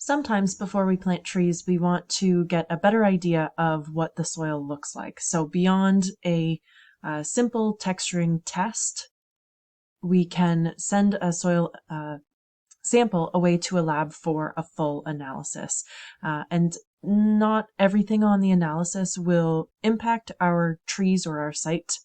Sometimes before we plant trees, we want to get a better idea of what the soil looks like. So beyond a simple texturing test, we can send a soil sample away to a lab for a full analysis. And not everything on the analysis will impact our trees or our site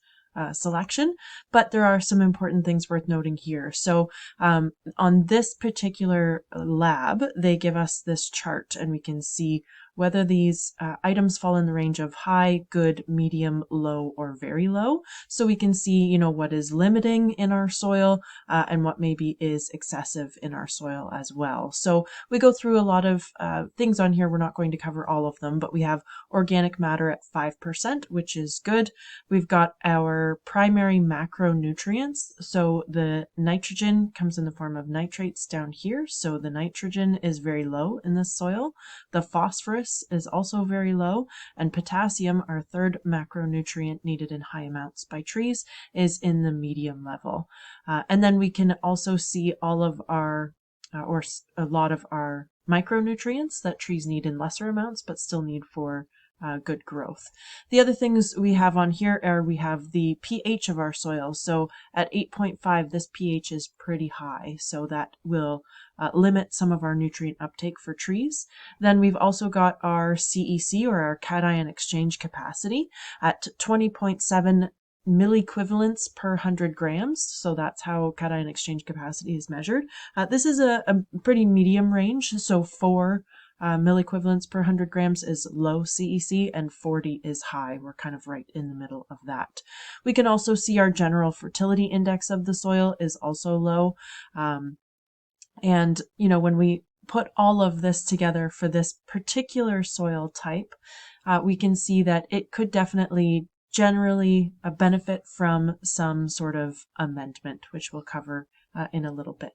selection, but there are some important things worth noting here. So on this particular lab, they give us this chart and we can see whether these items fall in the range of high, good, medium, low, or very low. So we can see, what is limiting in our soil and what maybe is excessive in our soil as well. So we go through a lot of things on here. We're not going to cover all of them, but we have organic matter at 5%, which is good. We've got our primary macronutrients. So the nitrogen comes in the form of nitrates down here. So the nitrogen is very low in this soil. The phosphorus is also very low, and potassium, our third macronutrient needed in high amounts by trees, is in the medium level. And then we can also see all of our, or a lot of our micronutrients that trees need in lesser amounts, but still need for good growth. The other things we have on here are we have the pH of our soil. So at 8.5, this pH is pretty high, so that will limit some of our nutrient uptake for trees. Then we've also got our CEC, or our cation exchange capacity, at 20.7 milliequivalents per 100 grams. So that's how cation exchange capacity is measured. This is a pretty medium range. So 4 milliequivalents per 100 grams is low CEC and 40 is high. We're kind of right in the middle of that. We can also see our general fertility index of the soil is also low. And, when we put all of this together for this particular soil type, we can see that it could definitely generally benefit from some sort of amendment, which we'll cover in a little bit.